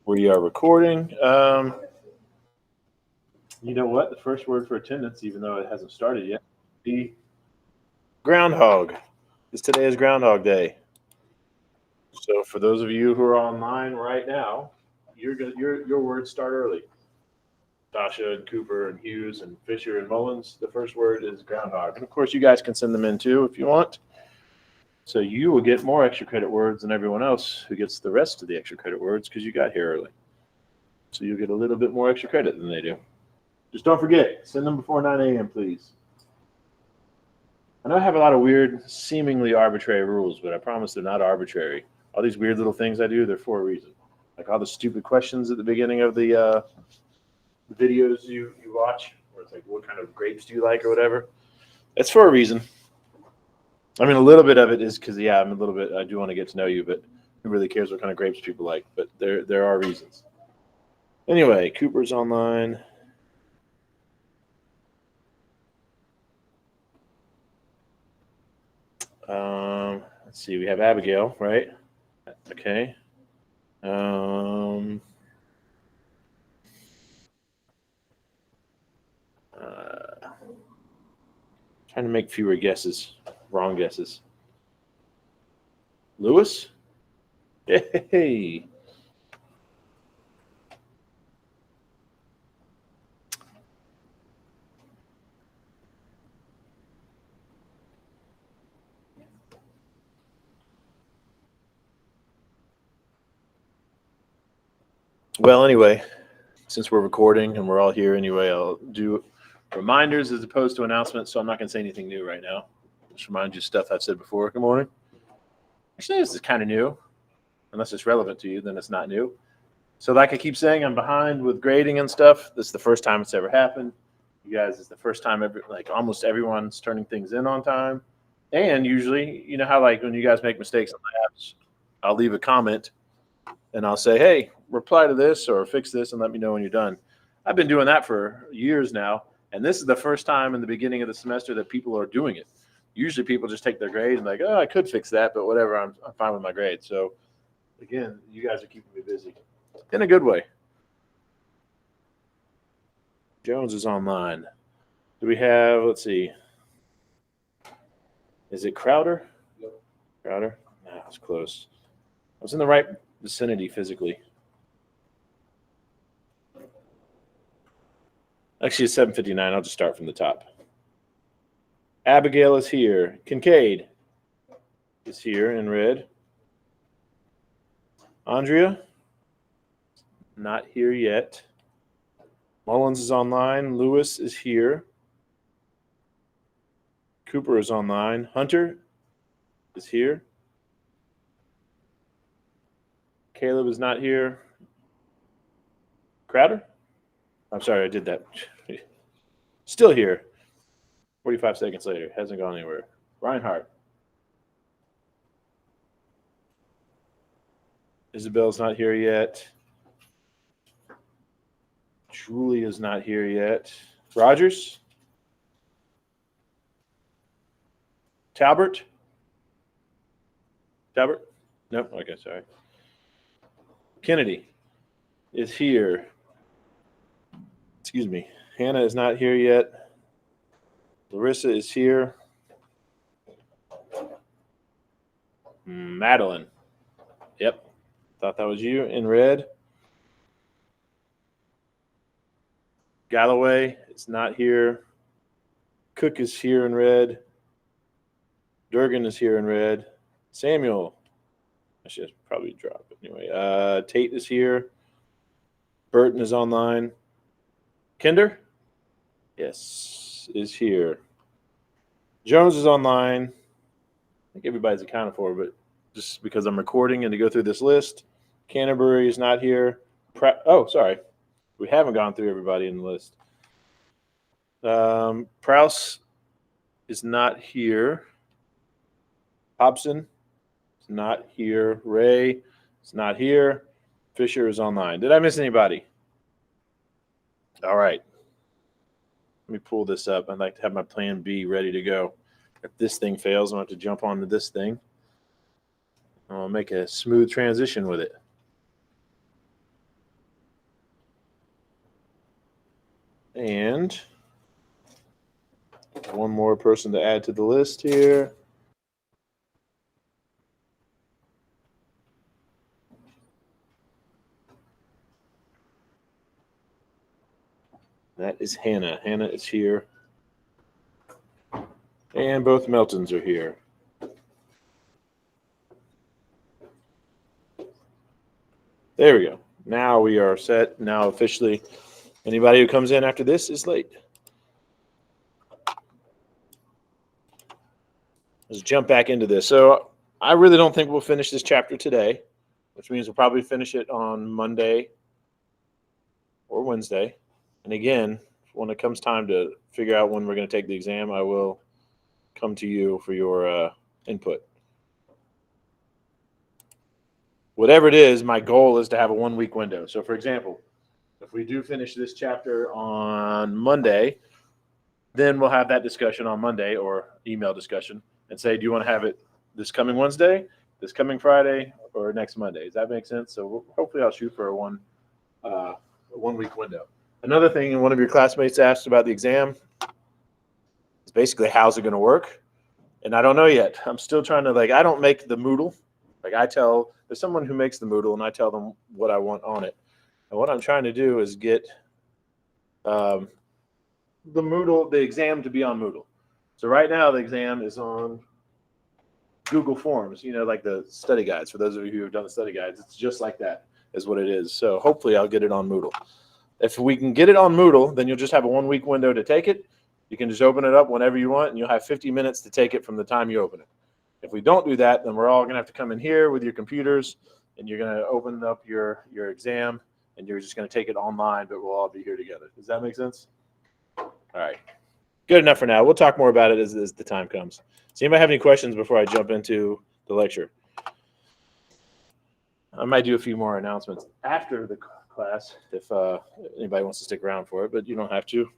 We are recording. You know what? The first word for attendance, even though it hasn't started yet, be groundhog. Because today is Groundhog Day. So for those of you who are online right now, your words start early. Tasha and Cooper and Hughes and Fisher and Mullins. The first word is groundhog, and of course you guys can send them in too if you want. So you will get more extra credit words than everyone else who gets the rest of the extra credit words because you got here early. So you'll get a little bit more extra credit than they do. Just don't forget, send them before 9 a.m., please. I know I have a lot of weird, seemingly arbitrary rules, but I promise they're not arbitrary. All these weird little things I do, they're for a reason. Like all the stupid questions at the beginning of the videos you watch, where it's like, what kind of grapes do you like or whatever? It's for a reason. I mean, a little bit of it is because, I do want to get to know you, but who really cares what kind of grapes people like? But there are reasons. Anyway, Cooper's online. Let's see. We have Abigail, right? Okay. Trying to make fewer guesses, wrong guesses. Lewis? Hey. Well, anyway, since we're recording and we're all here anyway, I'll do reminders as opposed to announcements, so I'm not going to say anything new right now. Just remind you stuff I've said before. Good morning. Actually, this is kind of new. Unless it's relevant to you, then it's not new. So like I keep saying, I'm behind with grading and stuff. This is the first time it's ever happened. You guys, it's the first time almost everyone's turning things in on time. And usually, you know how like when you guys make mistakes on the apps, I'll leave a comment and I'll say, hey, reply to this or fix this and let me know when you're done. I've been doing that for years now. And this is the first time in the beginning of the semester that people are doing it. Usually people just take their grade and like, oh, I could fix that, but whatever, I'm fine with my grade. So again, you guys are keeping me busy in a good way. Jones is online. Do we have, let's see, is it Crowder? Yep. Crowder? Nah, I was close. I was in the right vicinity physically. Actually, it's 7:59. I'll just start from the top. Abigail is here. Kincaid is here in red. Andrea, not here yet. Mullins is online. Lewis is here. Cooper is online. Hunter is here. Caleb is not here. Crowder? I'm sorry, I did that. Still here. 45 seconds later. Hasn't gone anywhere. Reinhardt. Isabel's not here yet. Julie is not here yet. Rogers? Talbert? Talbert? Nope. Okay, sorry. Kennedy is here. Excuse me. Hannah is not here yet. Larissa is here. Madeline. Yep. Thought that was you in red. Galloway is not here. Cook is here in red. Durgan is here in red. Samuel. I should probably drop it anyway. Tate is here. Burton is online. Kinder? Yes, is here. Jones is online. I think everybody's accounted for, but just because I'm recording and to go through this list. Canterbury is not here. Sorry. We haven't gone through everybody in the list. Prowse is not here. Hobson is not here. Ray is not here. Fisher is online. Did I miss anybody? All right. Let me pull this up. I'd like to have my plan B ready to go. If this thing fails, I'm going to have to jump onto this thing. I'll make a smooth transition with it. And one more person to add to the list here. That is Hannah. Hannah is here. And both Meltons are here. There we go. Now we are set. Now officially, anybody who comes in after this is late. Let's jump back into this. So I really don't think we'll finish this chapter today, which means we'll probably finish it on Monday or Wednesday. And again, when it comes time to figure out when we're going to take the exam, I will come to you for your input. Whatever it is, my goal is to have a 1 week window. So for example, if we do finish this chapter on Monday, then we'll have that discussion on Monday or email discussion and say, do you want to have it this coming Wednesday, this coming Friday, or next Monday? Does that make sense? So hopefully I'll shoot for a 1 week window. Another thing, one of your classmates asked about the exam is basically how's it going to work? And I don't know yet. I'm still trying to, I don't make the Moodle. There's someone who makes the Moodle, and I tell them what I want on it. And what I'm trying to do is get the exam to be on Moodle. So right now the exam is on Google Forms, like the study guides. For those of you who have done the study guides, it's just like that is what it is. So hopefully I'll get it on Moodle. If we can get it on Moodle, then you'll just have a 1 week window to take it. You can just open it up whenever you want, and you'll have 50 minutes to take it from the time you open it. If we don't do that, then we're all going to have to come in here with your computers, and you're going to open up your exam, and you're just going to take it online, but we'll all be here together. Does that make sense? All right. Good enough for now. We'll talk more about it as the time comes. Does anybody have any questions before I jump into the lecture? I might do a few more announcements after the class if anybody wants to stick around for it, but you don't have to.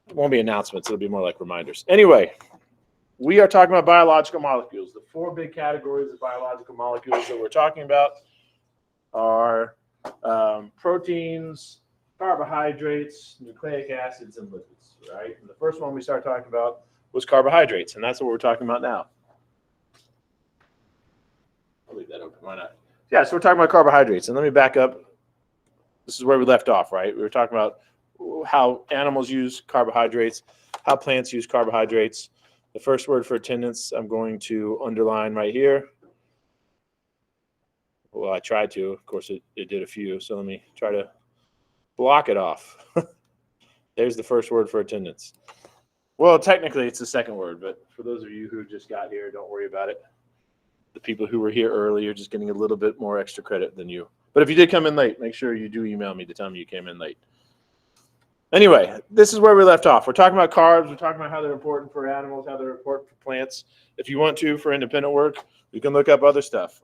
It won't be announcements. It'll be more like reminders. Anyway, we are talking about biological molecules. The 4 big categories of biological molecules that we're talking about are proteins, carbohydrates, nucleic acids, and lipids, right? And the first one we started talking about was carbohydrates, and that's what we're talking about now. I'll leave that open. Why not? Yeah, so we're talking about carbohydrates, and let me back up. This is where we left off, right? We were talking about how animals use carbohydrates, how plants use carbohydrates. The first word for attendance I'm going to underline right here. Well, I tried to. Of course, it did a few, so let me try to block it off. There's the first word for attendance. Well, technically, it's the second word, but for those of you who just got here, don't worry about it. The people who were here early are just getting a little bit more extra credit than you. But if you did come in late, make sure you do email me to tell me you came in late. Anyway, this is where we left off. We're talking about carbs. We're talking about how they're important for animals, how they're important for plants. If you want to, for independent work, you can look up other stuff.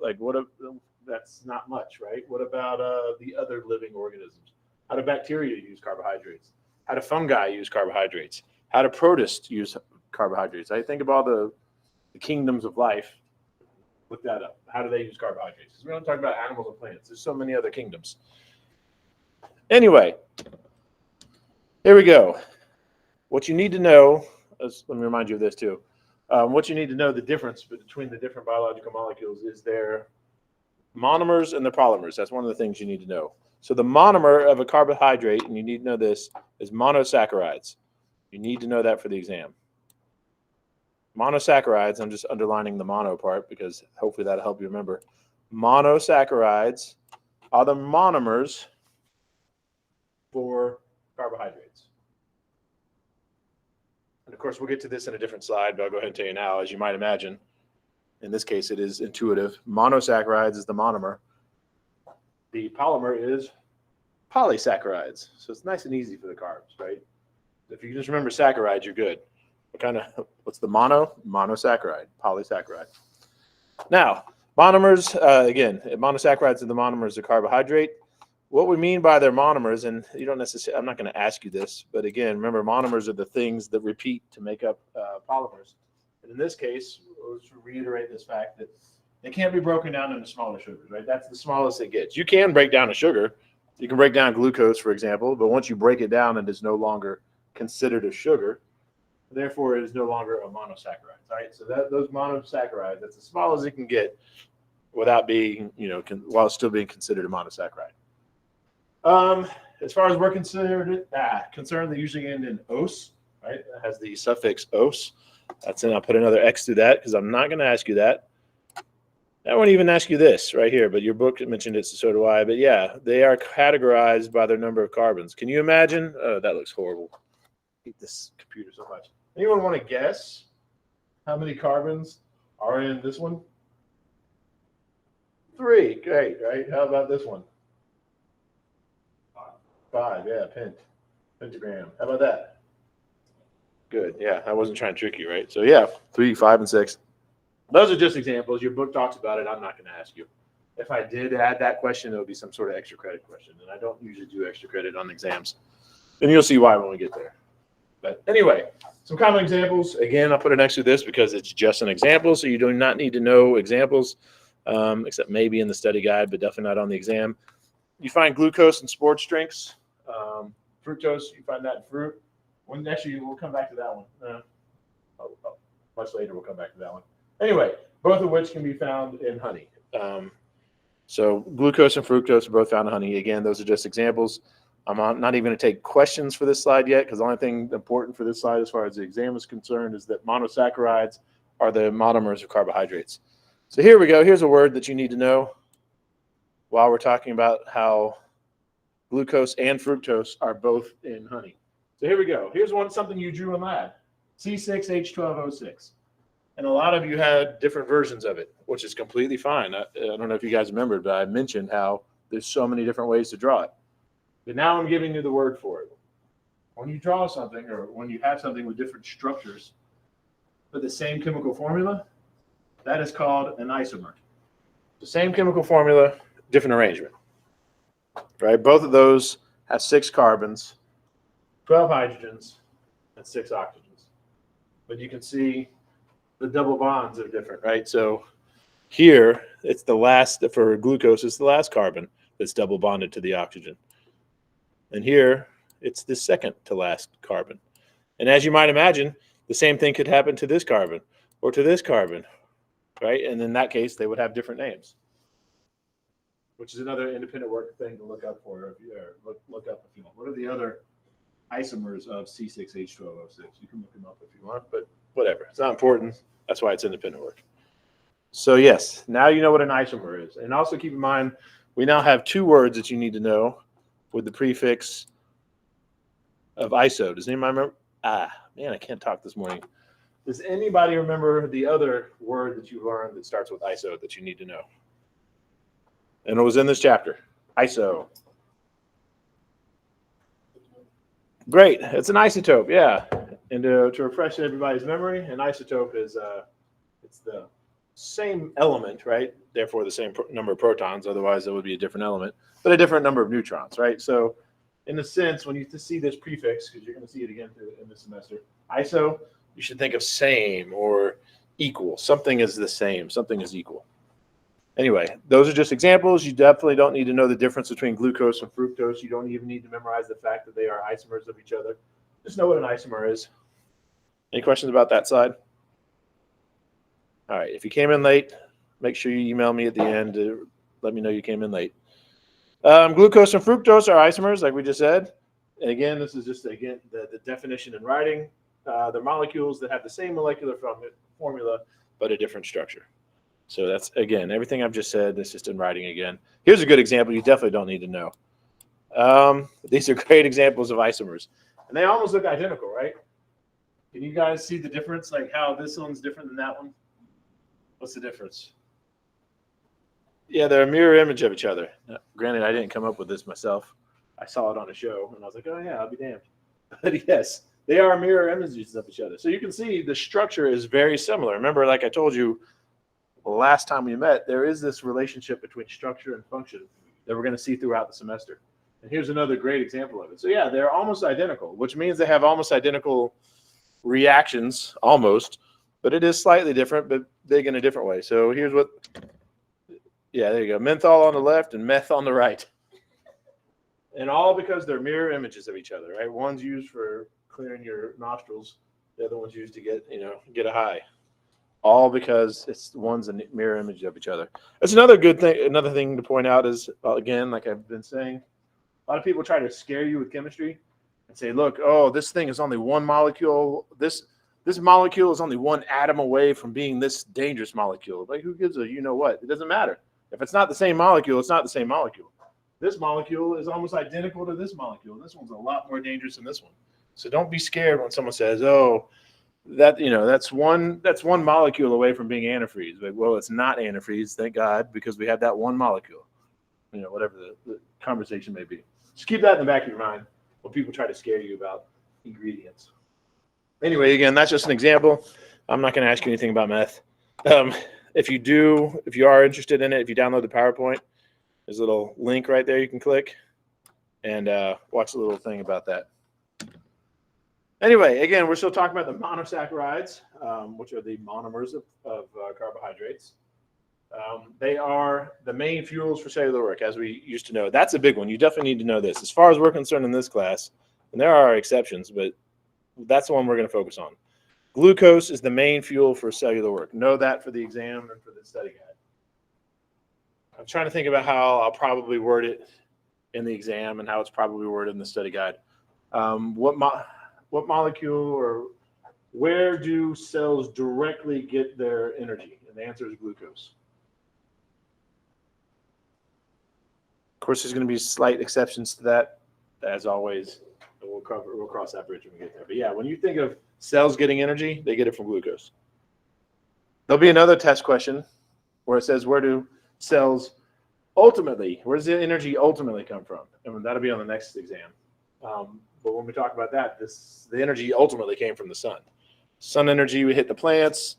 That's not much, right? What about the other living organisms? How do bacteria use carbohydrates? How do fungi use carbohydrates? How do protists use carbohydrates? I think of all the kingdoms of life. Look that up. How do they use carbohydrates? Because we don't talk about animals and plants. There's so many other kingdoms. Anyway, here we go. What you need to know, let me remind you of this too. What you need to know, the difference between the different biological molecules is their monomers and their polymers. That's one of the things you need to know. So the monomer of a carbohydrate, and you need to know this, is monosaccharides. You need to know that for the exam. Monosaccharides, I'm just underlining the mono part because hopefully that'll help you remember. Monosaccharides are the monomers for carbohydrates. And of course, we'll get to this in a different slide, but I'll go ahead and tell you now, as you might imagine. In this case, it is intuitive. Monosaccharides is the monomer. The polymer is polysaccharides. So it's nice and easy for the carbs, right? If you just remember saccharides, you're good. What's the mono? Monosaccharide, polysaccharide. Now, monomers, again, monosaccharides are the monomers of carbohydrate. What we mean by their monomers, and you don't necessarily, I'm not going to ask you this, but again, remember, monomers are the things that repeat to make up polymers. And in this case, let's reiterate this fact that they can't be broken down into smaller sugars, right? That's the smallest it gets. You can break down a sugar You can break down glucose, for example, but once you break it down, it is no longer considered a sugar. Therefore, it is no longer a monosaccharide. All right, so those monosaccharides, that's as small as it can get without being, while still being considered a monosaccharide. As far as we're concerned, they usually end in "-ose", right? It has the suffix "-ose". That's in. I'll put another X through that because I'm not going to ask you that. I won't even ask you this right here, but your book mentioned it, so do I. But yeah, they are categorized by their number of carbons. Can you imagine? Oh, that looks horrible. I hate this computer so much. Anyone want to guess how many carbons are in this one? 3. Great, right? How about this one? 5. Yeah, pentagram. How about that? Good. Yeah, I wasn't trying to trick you, right? So yeah, 3, 5, and 6. Those are just examples. Your book talks about it. I'm not going to ask you. If I did add that question, it would be some sort of extra credit question, and I don't usually do extra credit on exams. And you'll see why when we get there. But anyway, some common examples. Again, I'll put it next to this because it's just an example, so you do not need to know examples, except maybe in the study guide, but definitely not on the exam. You find glucose in sports drinks. Fructose, you find that in fruit. Actually, we'll come back to that one. Much later, we'll come back to that one. Anyway, both of which can be found in honey. So glucose and fructose are both found in honey. Again, those are just examples. I'm not even going to take questions for this slide yet because the only thing important for this slide as far as the exam is concerned is that monosaccharides are the monomers of carbohydrates. So here we go. Here's a word that you need to know while we're talking about how glucose and fructose are both in honey. So here we go. Here's something you drew in lab, C6H12O6. And a lot of you had different versions of it, which is completely fine. I don't know if you guys remembered, but I mentioned how there's so many different ways to draw it. But now I'm giving you the word for it. When you draw something or when you have something with different structures but the same chemical formula, that is called an isomer. The same chemical formula, different arrangement. Right? Both of those have 6 carbons, 12 hydrogens, and 6 oxygens. But you can see the double bonds are different, right? So here, it's the last, for glucose, it's the last carbon that's double bonded to the oxygen. And here, it's the second to last carbon. And as you might imagine, the same thing could happen to this carbon or to this carbon, right? And in that case, they would have different names, which is another independent work thing to look up for, look up if you want. What are the other isomers of C6H12O6? You can look them up if you want, but whatever. It's not important. That's why it's independent work. So yes, now you know what an isomer is. And also keep in mind, we now have 2 words that you need to know with the prefix of iso. Does anybody remember? Man, I can't talk this morning. Does anybody remember the other word that you learned that starts with iso that you need to know? And it was in this chapter, iso. Great, it's an isotope, yeah. And to refresh everybody's memory, an isotope is it's the same element, right? Therefore, the same number of protons. Otherwise, it would be a different element, but a different number of neutrons, right? So, in a sense, when you see this prefix, because you're going to see it again in this semester, iso, you should think of same or equal. Something is the same. Something is equal. Anyway, those are just examples. You definitely don't need to know the difference between glucose and fructose. You don't even need to memorize the fact that they are isomers of each other. Just know what an isomer is. Any questions about that side? All right. If you came in late, make sure you email me at the end to let me know you came in late. Glucose and fructose are isomers, like we just said. And again, this is just, the definition in writing. They're molecules that have the same molecular formula, but a different structure. So that's, again, everything I've just said, it's just in writing again. Here's a good example you definitely don't need to know. These are great examples of isomers. And they almost look identical, right? Can you guys see the difference, like how this one's different than that one? What's the difference? Yeah, they're a mirror image of each other. Now, granted, I didn't come up with this myself. I saw it on a show, and I was like, oh, yeah, I'll be damned. But yes, they are mirror images of each other. So you can see the structure is very similar. Remember, like I told you last time we met, there is this relationship between structure and function that we're going to see throughout the semester. And here's another great example of it. So yeah, they're almost identical, which means they have almost identical reactions, almost, but it is slightly different, but big in a different way. So here's what, yeah, there you go. Menthol on the left and meth on the right. And all because they're mirror images of each other, right? One's used for clearing your nostrils, the other one's used to get a high. All because it's one's a mirror image of each other. That's another good thing. Another thing to point out is, again, like I've been saying, a lot of people try to scare you with chemistry and say, look, oh, this thing is only one molecule. This molecule is only one atom away from being this dangerous molecule. Like, who gives a you know what? It doesn't matter. If it's not the same molecule, it's not the same molecule. This molecule is almost identical to this molecule. This one's a lot more dangerous than this one. So don't be scared when someone says, oh, that's one molecule away from being antifreeze. Like, well, it's not antifreeze, thank God, because we have that one molecule. Whatever the conversation may be. Just keep that in the back of your mind when people try to scare you about ingredients. Anyway, again, that's just an example. I'm not going to ask you anything about meth. If you are interested in it, if you download the PowerPoint, there's a little link right there you can click and watch a little thing about that. Anyway, again, we're still talking about the monosaccharides, which are the monomers of carbohydrates. They are the main fuels for cellular work, as we used to know. That's a big one. You definitely need to know this. As far as we're concerned in this class, and there are exceptions, but that's the one we're going to focus on. Glucose is the main fuel for cellular work. Know that for the exam and for the study guide. I'm trying to think about how I'll probably word it in the exam and how it's probably worded in the study guide. What molecule or where do cells directly get their energy? And the answer is glucose. Of course, there's going to be slight exceptions to that, as always. We'll cross that bridge when we get there. But yeah, when you think of cells getting energy, they get it from glucose. There'll be another test question where it says, where does the energy ultimately come from? And that'll be on the next exam. But when we talk about that, the energy ultimately came from the sun. Sun energy would hit the plants.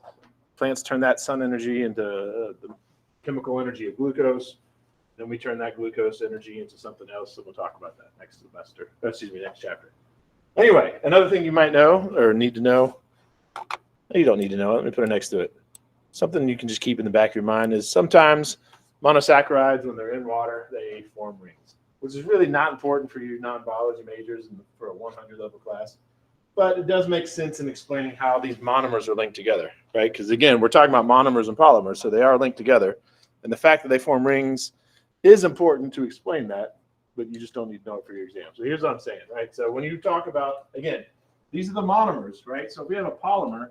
Plants turn that sun energy into the chemical energy of glucose. Then we turn that glucose energy into something else, and we'll talk about that next chapter. Anyway, another thing you might know or need to know, you don't need to know it, let me put it next to it. Something you can just keep in the back of your mind is sometimes monosaccharides, when they're in water, they form rings, which is really not important for you non-biology majors and for a 100 level class. But it does make sense in explaining how these monomers are linked together, right? Because again, we're talking about monomers and polymers, so they are linked together. And the fact that they form rings is important to explain that, but you just don't need to know it for your exam. So here's what I'm saying, right? So when you talk about, again, these are the monomers, right? So if we have a polymer,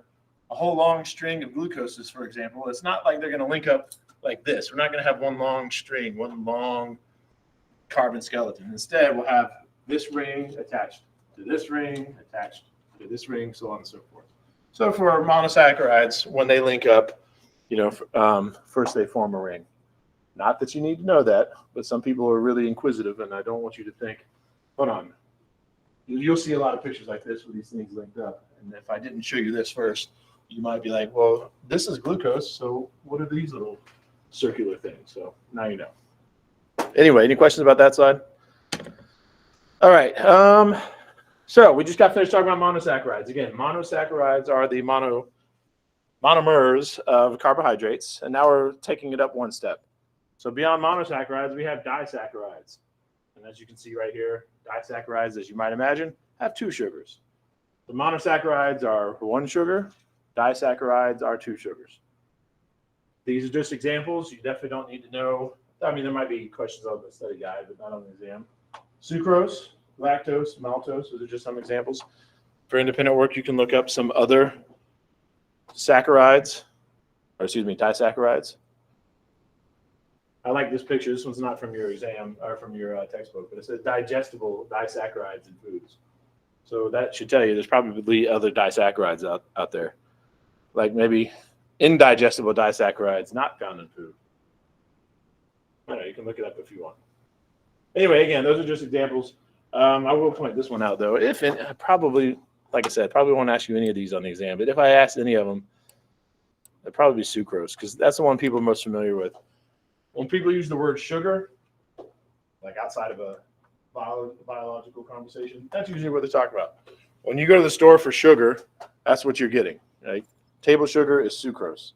a whole long string of glucoses, for example, it's not like they're going to link up like this. We're not going to have one long string, one long carbon skeleton. Instead, we'll have this ring attached to this ring, attached to this ring, so on and so forth. So for monosaccharides, when they link up, first they form a ring. Not that you need to know that, but some people are really inquisitive, and I don't want you to think, hold on. You'll see a lot of pictures like this with these things linked up. And if I didn't show you this first, you might be like, well, this is glucose, so what are these little circular things? So now you know. Anyway, any questions about that slide? All right. So we just got finished talking about monosaccharides. Again, monosaccharides are the monomers of carbohydrates, and now we're taking it up one step. So beyond monosaccharides, we have disaccharides. And as you can see right here, disaccharides, as you might imagine, have two sugars. The monosaccharides are one sugar. Disaccharides are two sugars. These are just examples. You definitely don't need to know. I mean, there might be questions on the study guide, but not on the exam. Sucrose, lactose, maltose, those are just some examples. For independent work, you can look up some other disaccharides. I like this picture. This one's not from your exam or from your textbook, but it says digestible disaccharides in foods. So that should tell you there's probably other disaccharides out there, like maybe indigestible disaccharides not found in food. You can look it up if you want. Anyway, again, those are just examples. I will point this one out, though. Probably won't ask you any of these on the exam, but if I asked any of them, it'd probably be sucrose, because that's the one people are most familiar with. When people use the word sugar, like outside of a biological conversation, that's usually what they're talking about. When you go to the store for sugar, that's what you're getting, right? Table sugar is sucrose,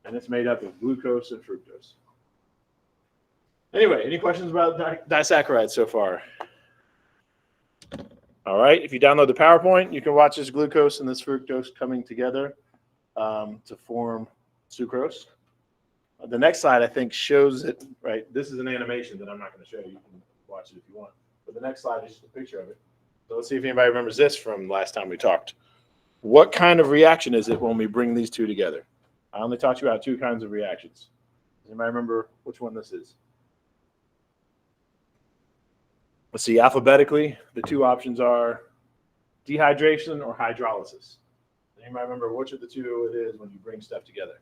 and it's made up of glucose and fructose. Anyway, any questions about disaccharides so far? All right. If you download the PowerPoint, you can watch this glucose and this fructose coming together to form sucrose. The next slide, I think, shows it, right? This is an animation that I'm not going to show you. You can watch it if you want. But the next slide is just a picture of it. So let's see if anybody remembers this from last time we talked. What kind of reaction is it when we bring these two together? I only taught you about two kinds of reactions. Does anybody remember which one this is? Let's see, alphabetically, the two options are dehydration or hydrolysis. Does anybody remember which of the two it is when you bring stuff together?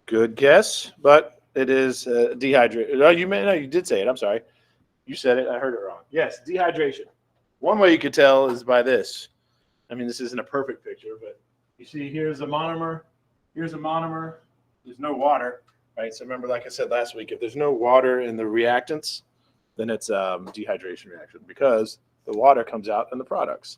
Good guess, but it is dehydration. Oh, you did say it. I'm sorry. You said it. I heard it wrong. Yes, dehydration. One way you could tell is by this. I mean, this isn't a perfect picture, but you see here's a monomer. Here's a monomer. There's no water, right? So remember, like I said last week, if there's no water in the reactants, then it's a dehydration reaction because the water comes out in the products.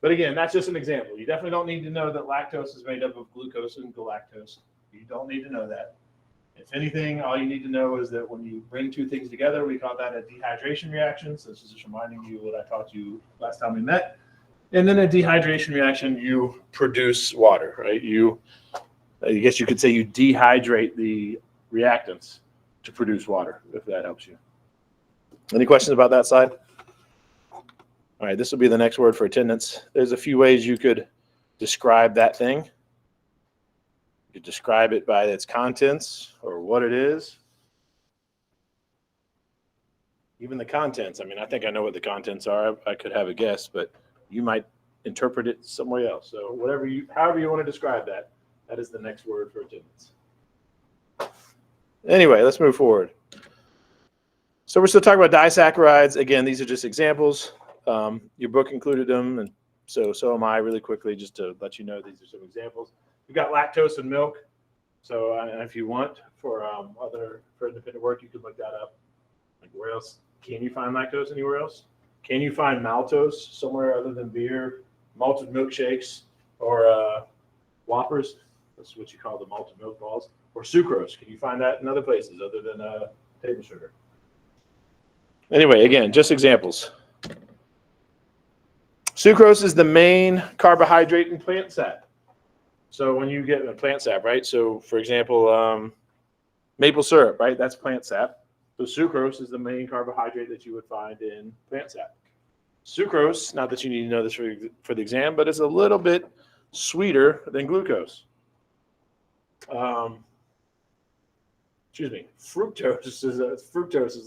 But again, that's just an example. You definitely don't need to know that lactose is made up of glucose and galactose. You don't need to know that. If anything, all you need to know is that when you bring two things together, we call that a dehydration reaction. So this is just reminding you what I taught you last time we met. And then a dehydration reaction, you produce water, right? I guess you could say you dehydrate the reactants to produce water, if that helps you. Any questions about that side? All right, this will be the next word for attendance. There's a few ways you could describe that thing. You could describe it by its contents or what it is. Even the contents. I mean, I think I know what the contents are. I could have a guess, but you might interpret it some way else. So however you want to describe that, that is the next word for attendance. Anyway, let's move forward. So we're still talking about disaccharides. Again, these are just examples. Your book included them, and so am I. Really quickly, just to let you know, these are some examples. You've got lactose in milk. So if you want for independent work, you can look that up. Like where else can you find lactose anywhere else? Can you find maltose somewhere other than beer, malted milkshakes, or Whoppers? That's what you call the malted milk balls. Or sucrose. Can you find that in other places other than table sugar? Anyway, again, just examples. Sucrose is the main carbohydrate in plant sap. So when you get a plant sap, right? So for example, maple syrup, right? That's plant sap. So sucrose is the main carbohydrate that you would find in plant sap. Sucrose, not that you need to know this for the exam, but it's a little bit sweeter than glucose. Fructose is a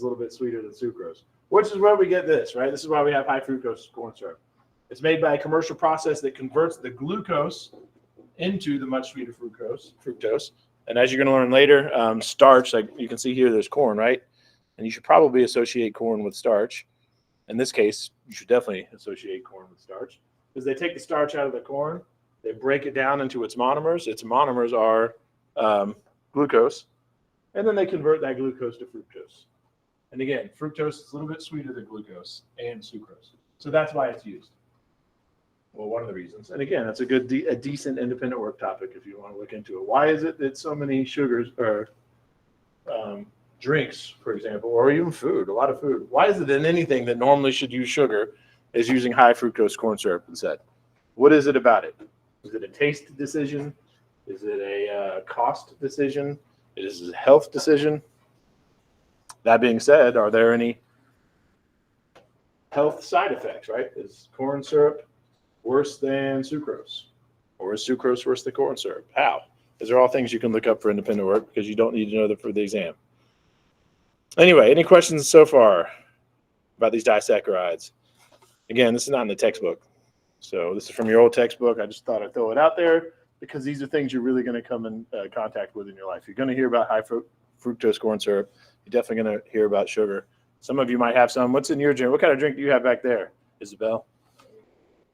little bit sweeter than sucrose, which is where we get this, right? This is why we have high fructose corn syrup. It's made by a commercial process that converts the glucose into the much sweeter fructose. And as you're going to learn later, starch, like you can see here, there's corn, right? And you should probably associate corn with starch. In this case, you should definitely associate corn with starch because they take the starch out of the corn, they break it down into its monomers. Its monomers are glucose, and then they convert that glucose to fructose. And again, fructose is a little bit sweeter than glucose and sucrose. So that's why it's used. Well, one of the reasons. And again, that's a decent independent work topic if you want to look into it. Why is it that so many sugars or drinks, for example, or even food, a lot of food, why is it in anything that normally should use sugar is using high fructose corn syrup instead? What is it about it? Is it a taste decision? Is it a cost decision? Is it a health decision? That being said, are there any health side effects, right? Is corn syrup worse than sucrose? Or is sucrose worse than corn syrup? How? These are all things you can look up for independent work because you don't need to know them for the exam. Anyway, any questions so far about these disaccharides? Again, this is not in the textbook. So this is from your old textbook. I just thought I'd throw it out there because these are things you're really going to come in contact with in your life. You're going to hear about high fructose corn syrup. You're definitely going to hear about sugar. Some of you might have some. What's in your drink? What kind of drink do you have back there, Isabel?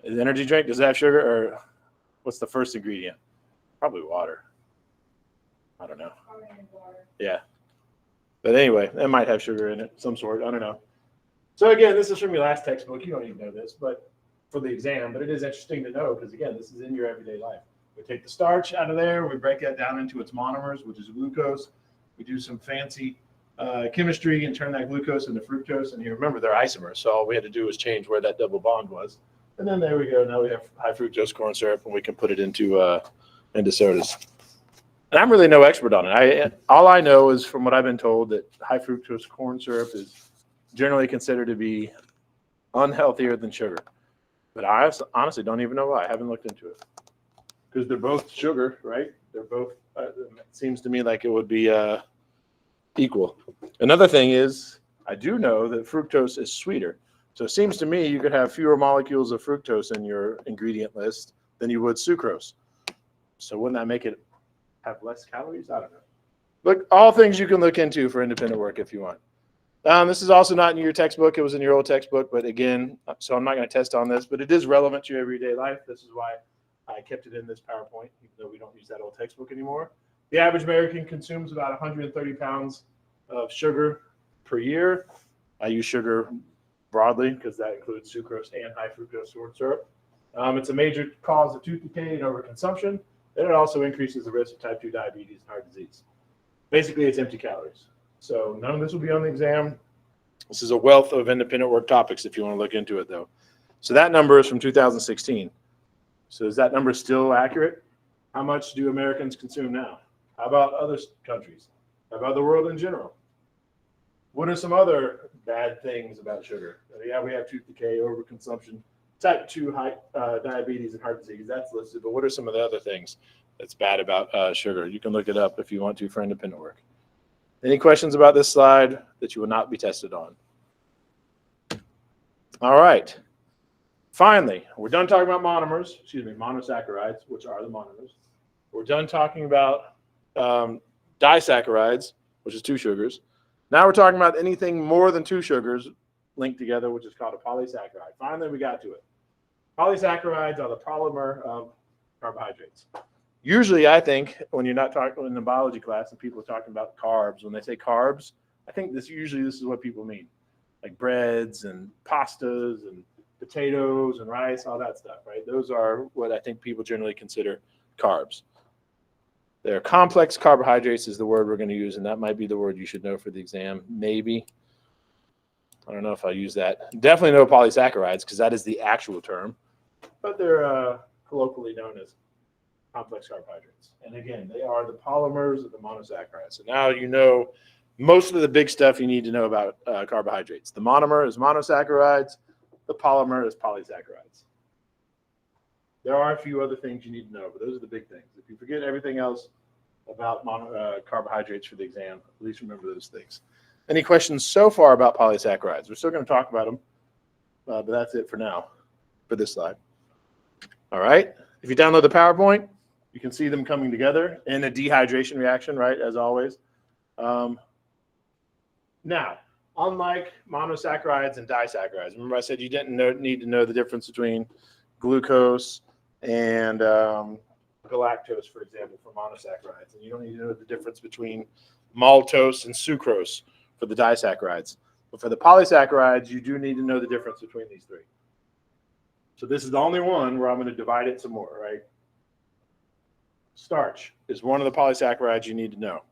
Is it energy drink? Does it have sugar, or what's the first ingredient? Probably water. I don't know. Yeah. But anyway, it might have sugar in it, some sort. I don't know. So again, this is from your last textbook. You don't even know this, but for the exam. But it is interesting to know because again, this is in your everyday life. We take the starch out of there. We break that down into its monomers, which is glucose. We do some fancy chemistry and turn that glucose into fructose. And you remember they're isomers, so all we had to do was change where that double bond was. And then there we go. Now we have high fructose corn syrup, and we can put it into sodas. And I'm really no expert on it. All I know is from what I've been told that high fructose corn syrup is generally considered to be unhealthier than sugar. But I honestly don't even know why. I haven't looked into it. Because they're both sugar, right? They're both, it seems to me like it would be equal. Another thing is, I do know that fructose is sweeter. So it seems to me you could have fewer molecules of fructose in your ingredient list than you would sucrose. So wouldn't that make it have less calories? I don't know. Look, all things you can look into for independent work if you want. This is also not in your textbook. It was in your old textbook, but again, so I'm not going to test on this, but it is relevant to your everyday life. This is why I kept it in this PowerPoint, even though we don't use that old textbook anymore. The average American consumes about 130 pounds of sugar per year. I use sugar broadly because that includes sucrose and high fructose corn syrup. It's a major cause of tooth decay and overconsumption, and it also increases the risk of type 2 diabetes and heart disease. Basically, it's empty calories. So none of this will be on the exam. This is a wealth of independent work topics if you want to look into it, though. So that number is from 2016. So is that number still accurate? How much do Americans consume now? How about other countries? How about the world in general? What are some other bad things about sugar? Yeah, we have tooth decay, overconsumption, type 2 diabetes and heart disease. That's listed. But what are some of the other things that's bad about sugar? You can look it up if you want to for independent work. Any questions about this slide that you will not be tested on? All right. Finally, we're done talking about monosaccharides, which are the monomers. We're done talking about disaccharides, which is two sugars. Now we're talking about anything more than two sugars linked together, which is called a polysaccharide. Finally, we got to it. Polysaccharides are the polymer of carbohydrates. Usually, I think when you're not talking in the biology class and people are talking about carbs, when they say carbs, I think this is what people mean, like breads and pastas and potatoes and rice, all that stuff, right? Those are what I think people generally consider carbs. They're complex carbohydrates is the word we're going to use, and that might be the word you should know for the exam, maybe. I don't know if I'll use that. Definitely no polysaccharides because that is the actual term, but they're colloquially known as complex carbohydrates. And again, they are the polymers of the monosaccharides. So now you know most of the big stuff you need to know about carbohydrates. The monomer is monosaccharides. The polymer is polysaccharides. There are a few other things you need to know, but those are the big things. If you forget everything else about carbohydrates for the exam, at least remember those things. Any questions so far about polysaccharides? We're still going to talk about them, but that's it for now for this slide. All right. If you download the PowerPoint, you can see them coming together in a dehydration reaction, right, as always. Now, unlike monosaccharides and disaccharides, remember I said you didn't need to know the difference between glucose and galactose, for example, for monosaccharides. And you don't need to know the difference between maltose and sucrose for the disaccharides. But for the polysaccharides, you do need to know the difference between these three. So this is the only one where I'm going to divide it some more, right? Starch is one of the polysaccharides you need to know.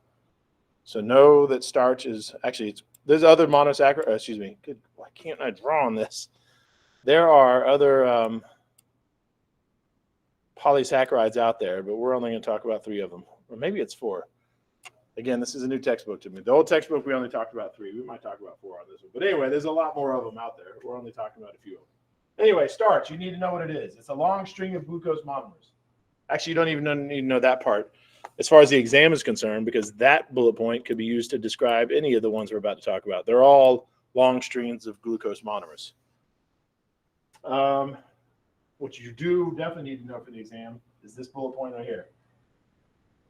So know that starch is actually, there's other monosaccharides, why can't I draw on this? There are other polysaccharides out there, but we're only going to talk about 3 of them, or maybe it's 4. Again, this is a new textbook to me. The old textbook, we only talked about 3. We might talk about 4 on this one. But anyway, there's a lot more of them out there. We're only talking about a few of them. Anyway, starch, you need to know what it is. It's a long string of glucose monomers. Actually, you don't even need to know that part as far as the exam is concerned, because that bullet point could be used to describe any of the ones we're about to talk about. They're all long strings of glucose monomers. What you do definitely need to know for the exam is this bullet point right here.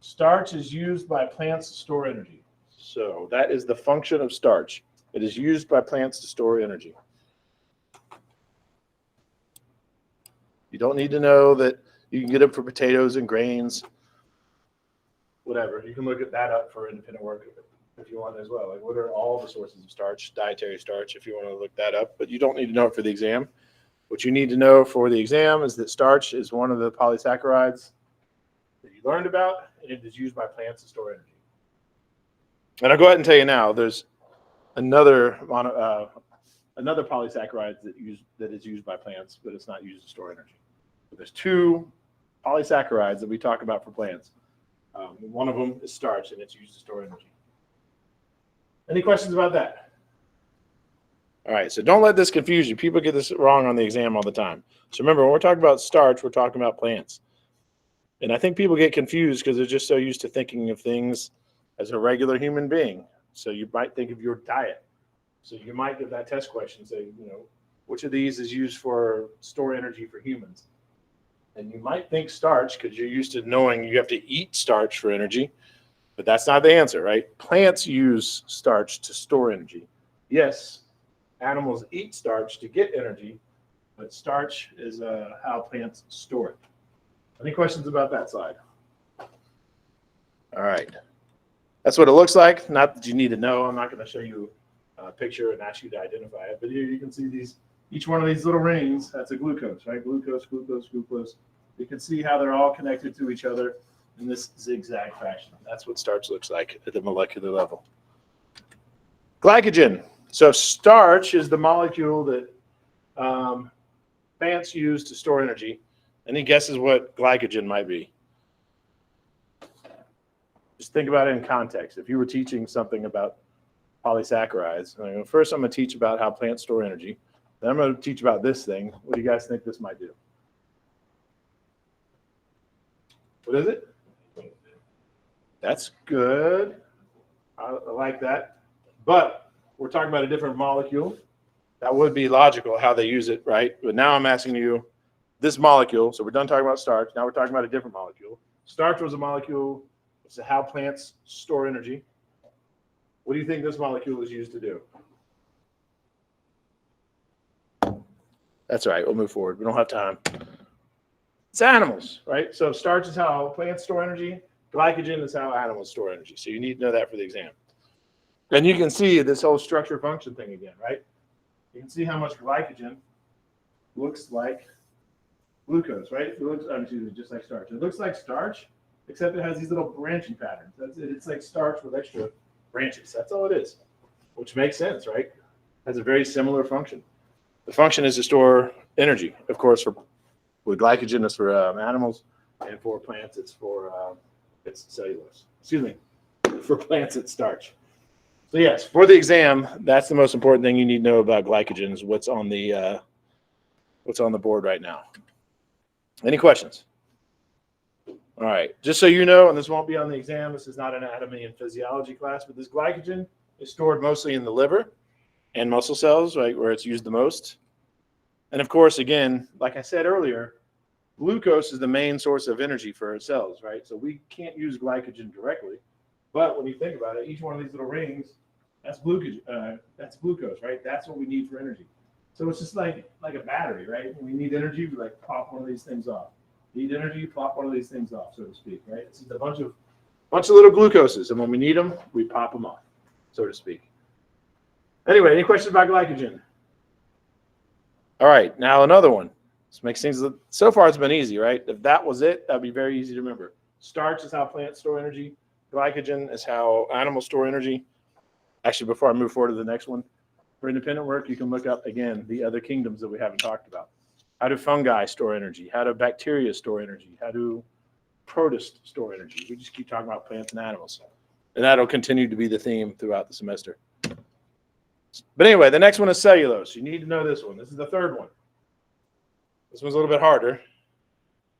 Starch is used by plants to store energy. So that is the function of starch. It is used by plants to store energy. You don't need to know that you can get it for potatoes and grains, whatever. You can look at that up for independent work if you want as well. Like, what are all the sources of starch, dietary starch, if you want to look that up. But you don't need to know it for the exam. What you need to know for the exam is that starch is one of the polysaccharides. you learned about, and it is used by plants to store energy. And I'll go ahead and tell you now, there's another polysaccharide that is used by plants, but it's not used to store energy. But there's two polysaccharides that we talk about for plants. One of them is starch, and it's used to store energy. Any questions about that? All right, so don't let this confuse you. People get this wrong on the exam all the time. So remember, when we're talking about starch, we're talking about plants. And I think people get confused because they're just so used to thinking of things as a regular human being. So you might think of your diet. So you might get that test question, say, which of these is used for store energy for humans? And you might think starch because you're used to knowing you have to eat starch for energy, but that's not the answer, right? Plants use starch to store energy. Yes, animals eat starch to get energy, but starch is how plants store it. Any questions about that slide? All right. That's what it looks like. Not that you need to know. I'm not going to show you a picture and ask you to identify it, but here you can see these. Each one of these little rings, that's a glucose, right? Glucose, glucose, glucose. You can see how they're all connected to each other in this zigzag fashion. That's what starch looks like at the molecular level. Glycogen. So starch is the molecule that plants use to store energy. Any guesses what glycogen might be? Just think about it in context. If you were teaching something about polysaccharides, first I'm going to teach about how plants store energy. Then I'm going to teach about this thing. What do you guys think this might do? What is it? That's good. I like that. But we're talking about a different molecule. That would be logical how they use it, right? But now I'm asking you this molecule. So we're done talking about starch. Now we're talking about a different molecule. Starch was a molecule. It's how plants store energy. What do you think this molecule is used to do? That's all right. We'll move forward. We don't have time. It's animals, right? So starch is how plants store energy. Glycogen is how animals store energy. So you need to know that for the exam. And you can see this whole structure function thing again, right? You can see how much glycogen looks like glucose, right? It looks, just like starch. It looks like starch, except it has these little branching patterns. It's like starch with extra branches. That's all it is, which makes sense, right? It has a very similar function. The function is to store energy. Of course, with glycogen, it's for animals, and for plants, it's for it's cellulose. Excuse me. For plants, it's starch. So yes, for the exam, that's the most important thing you need to know about glycogen is what's on the board right now. Any questions? All right. Just so you know, and this won't be on the exam. This is not an anatomy and physiology class, but this glycogen is stored mostly in the liver and muscle cells, right, where it's used the most. And of course, again, like I said earlier, glucose is the main source of energy for our cells, right? So we can't use glycogen directly. But when you think about it, each one of these little rings, that's glucose, right? That's what we need for energy. So it's just like a battery, right? When we need energy, we pop one of these things off. Need energy, pop one of these things off, so to speak, right? It's just a bunch of little glucoses, and when we need them, we pop them off, so to speak. Anyway, any questions about glycogen? All right, now another one. This makes things so far it's been easy, right? If that was it, that'd be very easy to remember. Starch is how plants store energy. Glycogen is how animals store energy. Actually, before I move forward to the next one, for independent work, you can look up, again, the other kingdoms that we haven't talked about. How do fungi store energy? How do bacteria store energy? How do protists store energy? We just keep talking about plants and animals. And that'll continue to be the theme throughout the semester. But anyway, the next one is cellulose. You need to know this one. This is the third one. This one's a little bit harder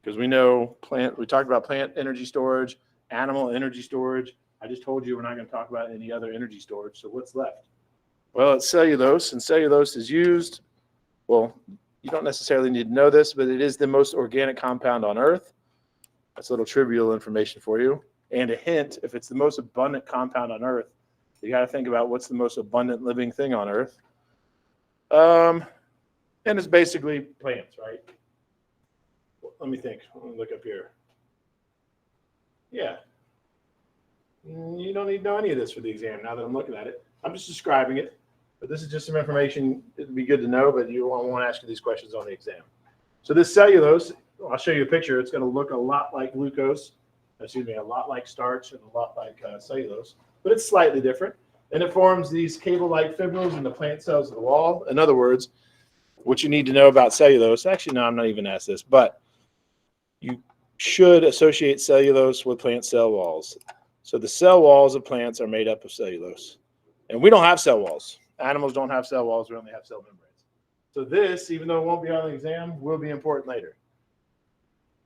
because we talked about plant energy storage, animal energy storage. I just told you we're not going to talk about any other energy storage. So what's left? Well, it's cellulose, and cellulose is used. Well, you don't necessarily need to know this, but it is the most organic compound on Earth. That's a little trivial information for you. And a hint, if it's the most abundant compound on Earth, you got to think about what's the most abundant living thing on Earth. And it's basically plants, right? Let me think. Let me look up here. Yeah. You don't need to know any of this for the exam now that I'm looking at it. I'm just describing it. But this is just some information. It'd be good to know, but you won't ask you these questions on the exam. So this cellulose, I'll show you a picture. It's going to look a lot like glucose. a lot like starch and a lot like cellulose, but it's slightly different. And it forms these cable-like fibrils in the plant cells of the wall. In other words, what you need to know about cellulose, actually, no, I'm not even asked this, but you should associate cellulose with plant cell walls. So the cell walls of plants are made up of cellulose. And we don't have cell walls. Animals don't have cell walls. We only have cell membranes. So this, even though it won't be on the exam, will be important later.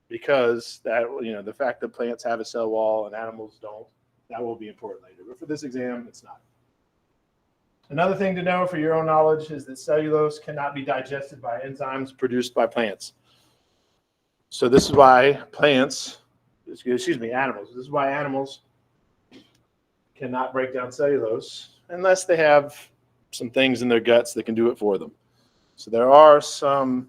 Because that, the fact that plants have a cell wall and animals don't, that will be important later. But for this exam, it's not. Another thing to know for your own knowledge is that cellulose cannot be digested by enzymes produced by plants. So this is why animals, this is why animals cannot break down cellulose unless they have some things in their guts that can do it for them. So there are some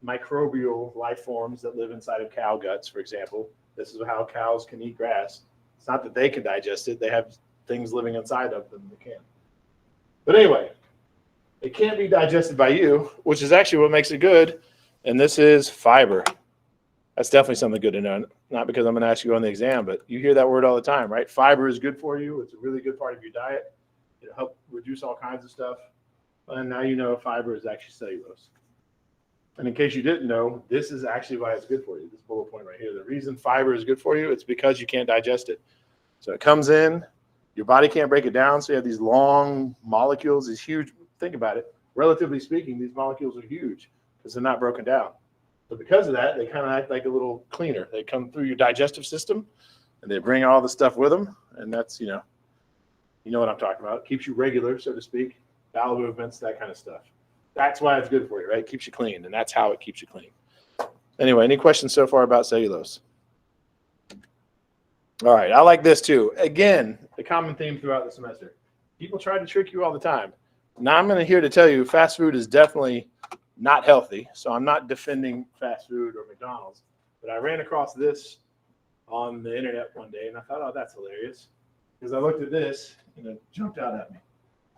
microbial life forms that live inside of cow guts, for example. This is how cows can eat grass. It's not that they can digest it. They have things living inside of them that can. But anyway, it can't be digested by you, which is actually what makes it good. And this is fiber. That's definitely something good to know. Not because I'm going to ask you on the exam, but you hear that word all the time, right? Fiber is good for you. It's a really good part of your diet. It'll help reduce all kinds of stuff. And now you know fiber is actually cellulose. And in case you didn't know, this is actually why it's good for you, this bullet point right here. The reason fiber is good for you, it's because you can't digest it. So it comes in, your body can't break it down, so you have these long molecules, these huge, think about it, relatively speaking, these molecules are huge because they're not broken down. But because of that, they kind of act like a little cleaner. They come through your digestive system, and they bring all the stuff with them, and that's, you know what I'm talking about. It keeps you regular, so to speak, bowel movements, that kind of stuff. That's why it's good for you, right? It keeps you clean, and that's how it keeps you clean. Anyway, any questions so far about cellulose? All right, I like this too. Again, the common theme throughout the semester. People try to trick you all the time. Now I'm here to tell you fast food is definitely not healthy, so I'm not defending fast food or McDonald's, but I ran across this on the internet one day, and I thought, oh, that's hilarious, because I looked at this, and it jumped out at me.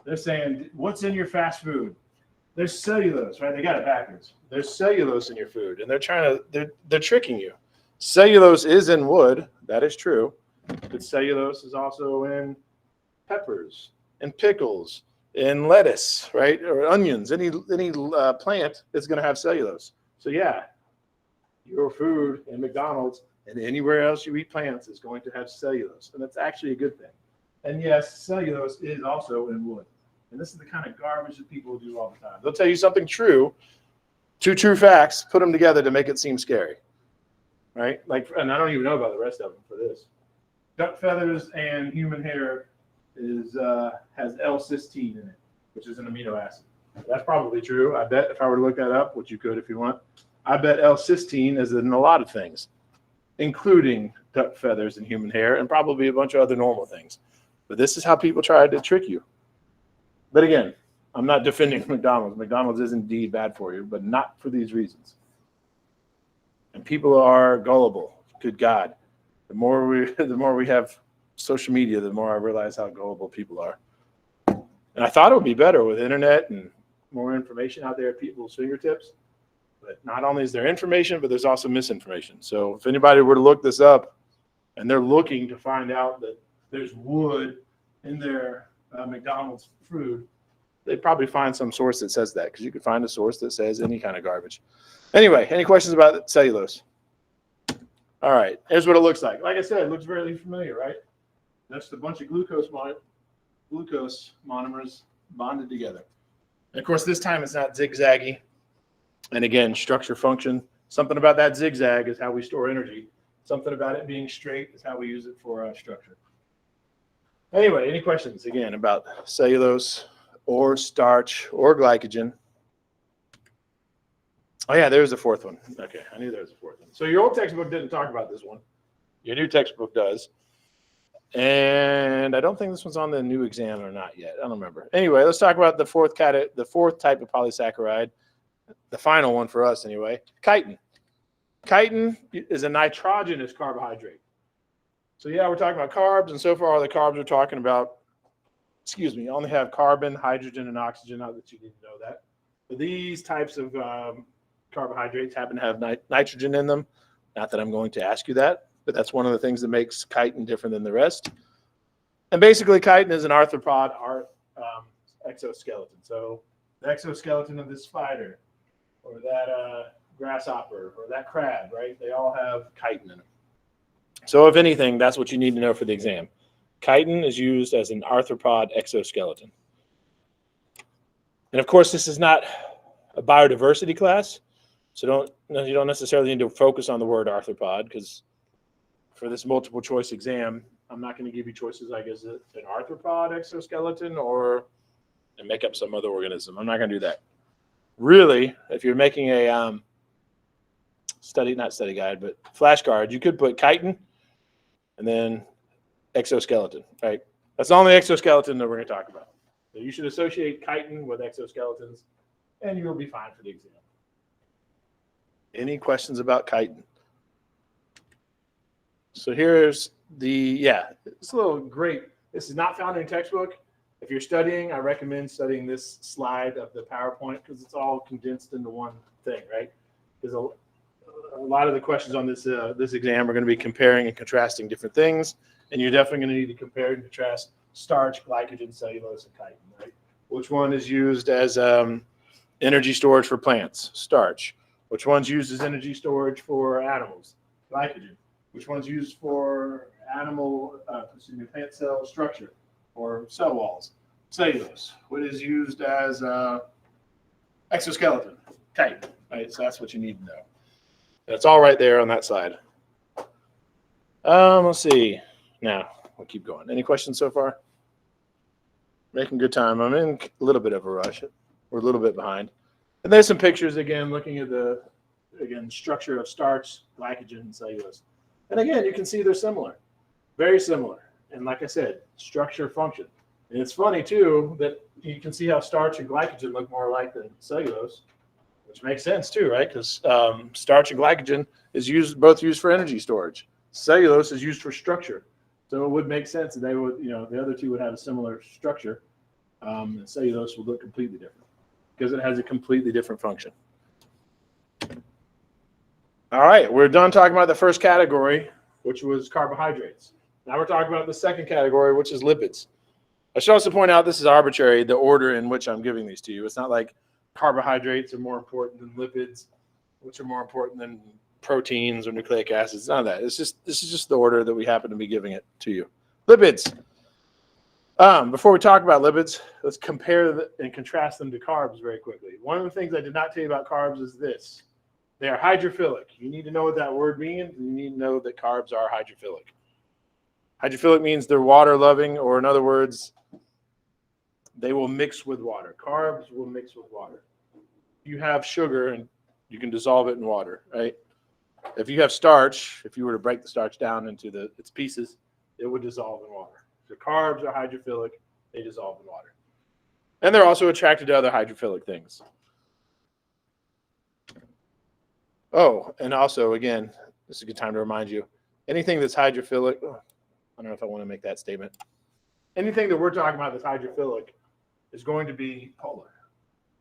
They're saying, what's in your fast food? There's cellulose, right? They got it backwards. There's cellulose in your food, and they're tricking you. Cellulose is in wood, that is true, but cellulose is also in peppers and pickles, in lettuce, right, or onions. Any plant is going to have cellulose. So yeah, your food in McDonald's and anywhere else you eat plants is going to have cellulose, and that's actually a good thing. And yes, cellulose is also in wood. And this is the kind of garbage that people do all the time. They'll tell you something true, two true facts, put them together to make it seem scary, right? Like, and I don't even know about the rest of them for this. Duck feathers and human hair has L-cysteine in it, which is an amino acid. That's probably true. I bet if I were to look that up, which you could if you want, I bet L-cysteine is in a lot of things, including duck feathers and human hair, and probably a bunch of other normal things. But this is how people try to trick you. But again, I'm not defending McDonald's. McDonald's is indeed bad for you, but not for these reasons. And people are gullible. Good God. The more we have social media, the more I realize how gullible people are. And I thought it would be better with internet and more information out there at people's fingertips. But not only is there information, but there's also misinformation. So if anybody were to look this up and they're looking to find out that there's wood in their McDonald's food, they'd probably find some source that says that, because you could find a source that says any kind of garbage. Anyway, any questions about cellulose? All right, here's what it looks like. Like I said, it looks very familiar, right? That's a bunch of glucose monomers bonded together. And of course, this time it's not zigzaggy. And again, structure function. Something about that zigzag is how we store energy. Something about it being straight is how we use it for structure. Anyway, any questions, again, about cellulose or starch or glycogen? Oh, yeah, there's a fourth one. Okay, I knew there was a fourth one. So your old textbook didn't talk about this one. Your new textbook does. And I don't think this one's on the new exam or not yet. I don't remember. Anyway, let's talk about the fourth type of polysaccharide, the final one for us anyway, chitin. Chitin is a nitrogenous carbohydrate. So yeah, we're talking about carbs, and so far all the carbs we're talking about, only have carbon, hydrogen, and oxygen. Not that you need to know that. But these types of carbohydrates happen to have nitrogen in them. Not that I'm going to ask you that, but that's one of the things that makes chitin different than the rest. And basically, chitin is an arthropod exoskeleton. So the exoskeleton of this spider, or that grasshopper, or that crab, right? They all have chitin in them. So if anything, that's what you need to know for the exam. Chitin is used as an arthropod exoskeleton. And of course, this is not a biodiversity class, so you don't necessarily need to focus on the word arthropod, because for this multiple choice exam, I'm not going to give you choices like is it an arthropod exoskeleton or make up some other organism. I'm not going to do that. Really, if you're making a not study guide, but flashcard, you could put chitin and then exoskeleton, right? That's the only exoskeleton that we're going to talk about. So you should associate chitin with exoskeletons, and you'll be fine for the exam. Any questions about chitin? So here's it's a little great. This is not found in a textbook. If you're studying, I recommend studying this slide of the PowerPoint because it's all condensed into one thing, right? Because a lot of the questions on this exam are going to be comparing and contrasting different things, and you're definitely going to need to compare and contrast starch, glycogen, cellulose, and chitin, right? Which one is used as energy storage for plants? Starch. Which one's used as energy storage for animals? Glycogen. Which one's used for plant cell structure or cell walls? Cellulose. What is used as exoskeleton? Chitin. Right. So that's what you need to know. That's all right there on that side. Let's see. Now we'll keep going. Any questions so far? Making good time. I'm in a little bit of a rush. We're a little bit behind. And there's some pictures again, looking at the structure of starch, glycogen, and cellulose. And again, you can see they're similar, very similar. And like I said, structure, function. And it's funny too that you can see how starch and glycogen look more alike than cellulose, which makes sense too, right? Because starch and glycogen is both used for energy storage. Cellulose is used for structure. So it would make sense that they would, the other two would have a similar structure. And cellulose would look completely different because it has a completely different function. All right, we're done talking about the first category, which was carbohydrates. Now we're talking about the second category, which is lipids. I should also point out this is arbitrary, the order in which I'm giving these to you. It's not like carbohydrates are more important than lipids, which are more important than proteins or nucleic acids. None of that. This is just the order that we happen to be giving it to you. Lipids. Before we talk about lipids, let's compare and contrast them to carbs very quickly. One of the things I did not tell you about carbs is this. They are hydrophilic. You need to know what that word means. You need to know that carbs are hydrophilic. Hydrophilic means they're water-loving, or in other words, they will mix with water. Carbs will mix with water. You have sugar, and you can dissolve it in water, right? If you have starch, if you were to break the starch down into its pieces, it would dissolve in water. So carbs are hydrophilic. They dissolve in water. And they're also attracted to other hydrophilic things. Oh, and also, again, this is a good time to remind you, anything that's hydrophilic, I don't know if I want to make that statement. Anything that we're talking about that's hydrophilic is going to be polar.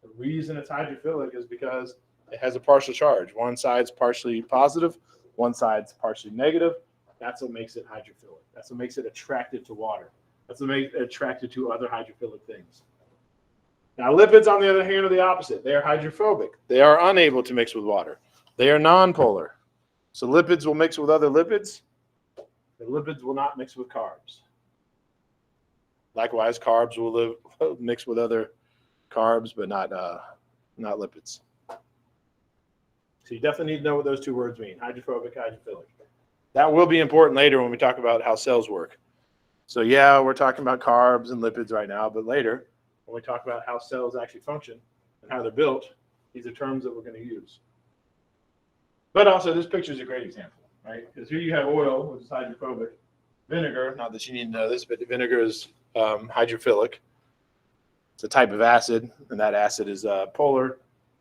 The reason it's hydrophilic is because it has a partial charge. One side's partially positive, one side's partially negative. That's what makes it hydrophilic. That's what makes it attracted to water. That's what makes it attracted to other hydrophilic things. Now, lipids, on the other hand, are the opposite. They are hydrophobic. They are unable to mix with water. They are nonpolar. So lipids will mix with other lipids. The lipids will not mix with carbs. Likewise, carbs will mix with other carbs, but not lipids. So you definitely need to know what those two words mean, hydrophobic, hydrophilic. That will be important later when we talk about how cells work. So yeah, we're talking about carbs and lipids right now, but later when we talk about how cells actually function and how they're built, these are terms that we're going to use. But also, this picture is a great example, right? Because here you have oil, which is hydrophobic. Vinegar, not that you need to know this, but vinegar is hydrophilic. It's a type of acid, and that acid is polar,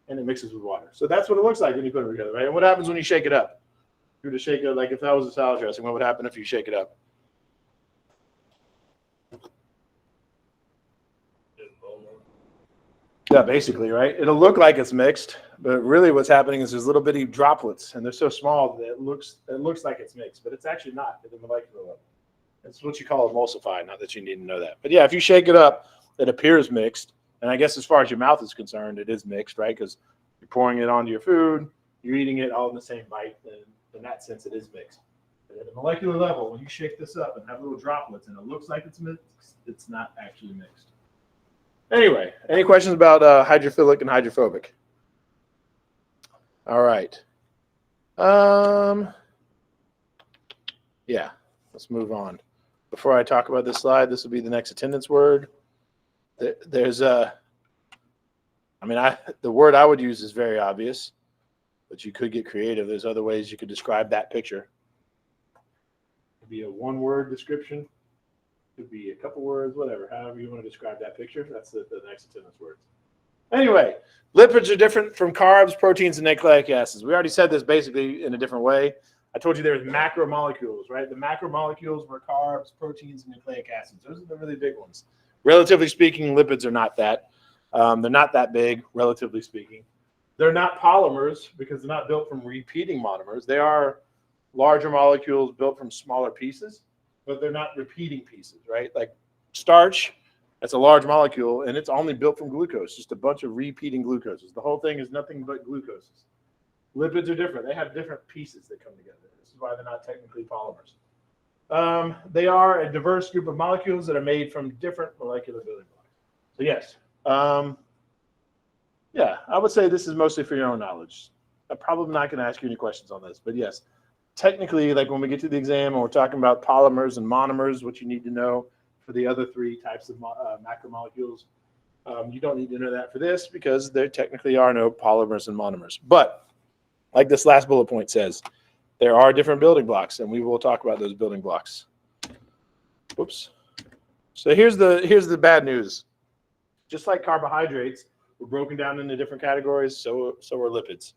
and it mixes with water. So that's what it looks like when you put it together, right? And what happens when you shake it up? If you were to shake it, like if that was a salad dressing, what would happen if you shake it up? Yeah, basically, right? It'll look like it's mixed, but really what's happening is there's little bitty droplets, and they're so small that it looks like it's mixed, but it's actually not at the molecular level. It's what you call emulsified, not that you need to know that. But yeah, if you shake it up, it appears mixed. And I guess as far as your mouth is concerned, it is mixed, right? Because you're pouring it onto your food, you're eating it all in the same bite, and in that sense, it is mixed. But at the molecular level, when you shake this up and have little droplets and it looks like it's mixed, it's not actually mixed. Anyway, any questions about hydrophilic and hydrophobic? All right. Yeah, let's move on. Before I talk about this slide, this will be the next attendance word. There's the word I would use is very obvious, but you could get creative. There's other ways you could describe that picture. It could be a one-word description. Could be a couple words, whatever, however you want to describe that picture. That's the next attendance words. Anyway, lipids are different from carbs, proteins, and nucleic acids. We already said this basically in a different way. I told you there's macromolecules, right? The macromolecules were carbs, proteins, and nucleic acids. Those are the really big ones. Relatively speaking, lipids are not that. They're not that big, relatively speaking. They're not polymers because they're not built from repeating monomers. They are larger molecules built from smaller pieces, but they're not repeating pieces, right? Like starch, that's a large molecule, and it's only built from glucose, just a bunch of repeating glucoses. The whole thing is nothing but glucoses. Lipids are different. They have different pieces that come together. This is why they're not technically polymers. They are a diverse group of molecules that are made from different molecular building blocks. So yes, yeah, I would say this is mostly for your own knowledge. I'm probably not going to ask you any questions on this, but yes, technically, like when we get to the exam and we're talking about polymers and monomers, what you need to know for the other three types of macromolecules, you don't need to know that for this because there technically are no polymers and monomers. But like this last bullet point says, there are different building blocks, and we will talk about those building blocks. Whoops. So here's the bad news. Just like carbohydrates were broken down into different categories, so are lipids.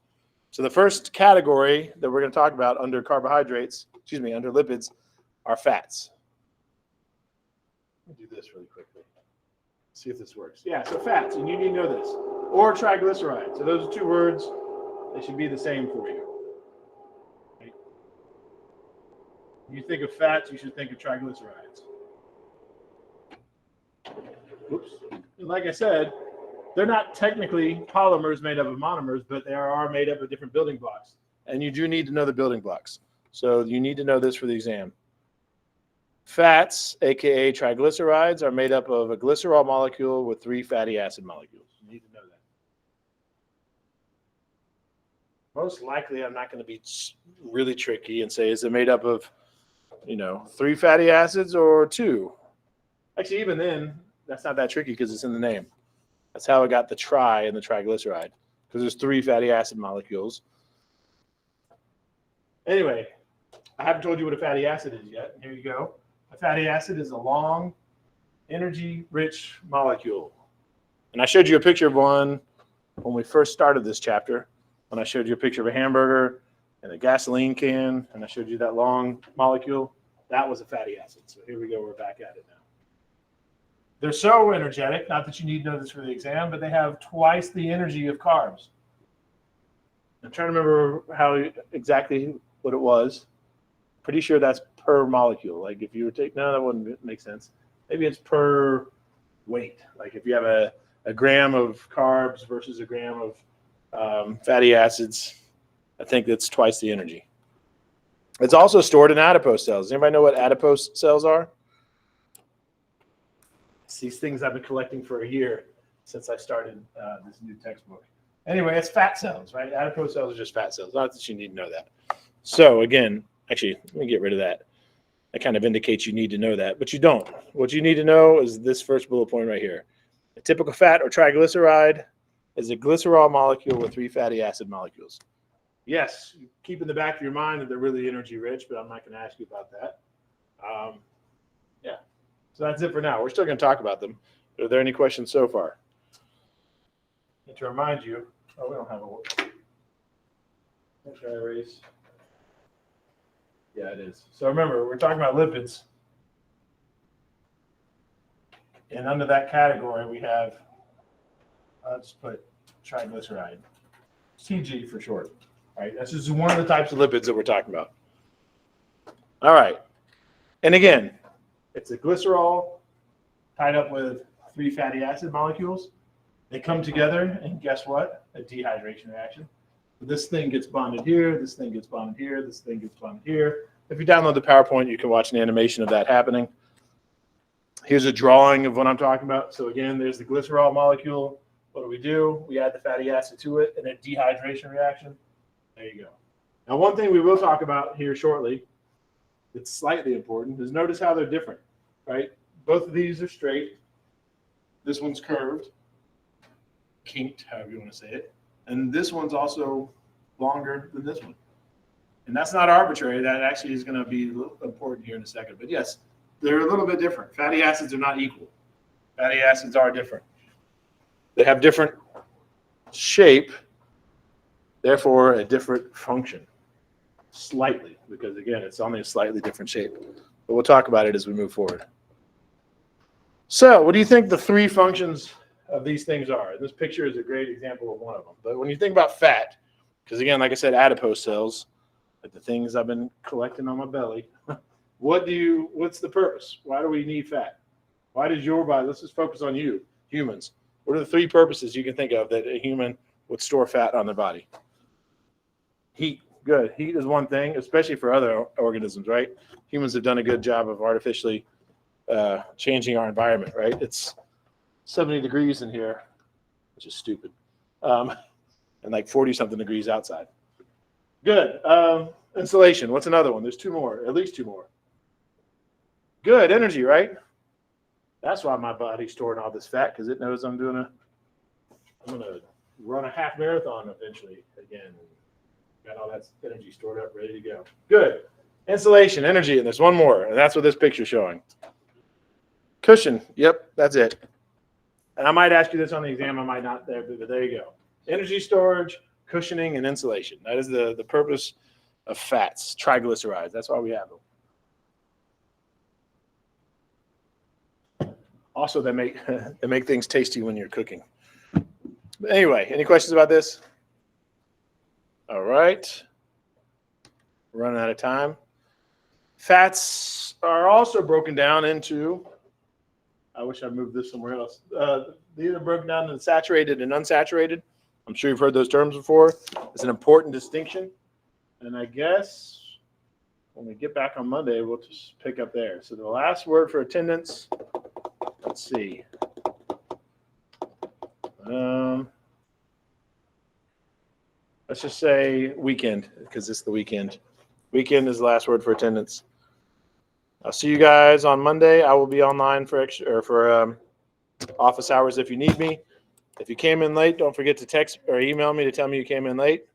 So the first category that we're going to talk about under carbohydrates, under lipids, are fats. Let me do this really quickly. See if this works. Yeah, so fats, and you need to know this. Or triglycerides. So those are two words. They should be the same for you. Right? When you think of fats, you should think of triglycerides. Oops. And like I said, they're not technically polymers made up of monomers, but they are made up of different building blocks. And you do need to know the building blocks. So you need to know this for the exam. Fats, aka triglycerides, are made up of a glycerol molecule with 3 fatty acid molecules. You need to know that. Most likely, I'm not going to be really tricky and say, is it made up of, 3 fatty acids or 2? Actually, even then, that's not that tricky because it's in the name. That's how it got the tri in the triglyceride, because there's 3 fatty acid molecules. Anyway, I haven't told you what a fatty acid is yet. Here you go. A fatty acid is a long, energy-rich molecule. And I showed you a picture of one when we first started this chapter, when I showed you a picture of a hamburger and a gasoline can, and I showed you that long molecule. That was a fatty acid. So here we go. We're back at it now. They're so energetic, not that you need to know this for the exam, but they have twice the energy of carbs. I'm trying to remember how exactly what it was. Pretty sure that's per molecule. Like if you would take, no, that wouldn't make sense. Maybe it's per weight. Like if you have a gram of carbs versus a gram of fatty acids, I think that's twice the energy. It's also stored in adipose cells. Does anybody know what adipose cells are? It's these things I've been collecting for a year since I started this new textbook. Anyway, it's fat cells, right? Adipose cells are just fat cells. Not that you need to know that. So again, actually, let me get rid of that. That kind of indicates you need to know that, but you don't. What you need to know is this first bullet point right here. A typical fat or triglyceride is a glycerol molecule with 3 fatty acid molecules. Yes, keep in the back of your mind that they're really energy rich, but I'm not going to ask you about that. Yeah, so that's it for now. We're still going to talk about them. Are there any questions so far? And to remind you, we don't have a should I erase? Yeah, it is. So remember, we're talking about lipids. And under that category, we have let's put triglyceride, TG for short. All right, that's just one of the types of lipids that we're talking about. All right, and again, it's a glycerol tied up with 3 fatty acid molecules. They come together, and guess what? A dehydration reaction. This thing gets bonded here, this thing gets bonded here, this thing gets bonded here. If you download the PowerPoint, you can watch an animation of that happening. Here's a drawing of what I'm talking about. So again, there's the glycerol molecule. What do? We add the fatty acid to it in a dehydration reaction. There you go. Now, one thing we will talk about here shortly, it's slightly important, is notice how they're different, right? Both of these are straight. This one's curved, kinked, however you want to say it. And this one's also longer than this one. And that's not arbitrary. That actually is going to be important here in a second. But yes, they're a little bit different. Fatty acids are not equal. Fatty acids are different. They have different shape, therefore a different function. Slightly, because again, it's only a slightly different shape. But we'll talk about it as we move forward. So what do you think the 3 functions of these things are? This picture is a great example of one of them. But when you think about fat, because again, like I said, adipose cells, like the things I've been collecting on my belly, what's the purpose? Why do we need fat? Why does your body, let's just focus on you, humans. What are the 3 purposes you can think of that a human would store fat on their body? Heat. Good. Heat is one thing, especially for other organisms, right? Humans have done a good job of artificially changing our environment, right? It's 70 degrees in here, which is stupid, and like 40-something degrees outside. Good. Insulation. What's another one? There's 2 more, at least 2 more. Good. Energy, right? That's why my body's storing all this fat, because it knows I'm going to run a half marathon eventually again. Got all that energy stored up, ready to go. Good. Insulation, energy, and there's one more, and that's what this picture's showing. Cushion. Yep, that's it. And I might ask you this on the exam, I might not there, but there you go. Energy storage, cushioning, and insulation. That is the purpose of fats, triglycerides. That's why we have them. Also, they make things tasty when you're cooking. But anyway, any questions about this? All right. We're running out of time. Fats are also broken down into, I wish I moved this somewhere else. These are broken down into saturated and unsaturated. I'm sure you've heard those terms before. It's an important distinction. And I guess when we get back on Monday, we'll just pick up there. So the last word for attendance, let's see. Let's just say weekend, because it's the weekend. Weekend is the last word for attendance. I'll see you guys on Monday. I will be online for office hours if you need me. If you came in late, don't forget to text or email me to tell me you came in late.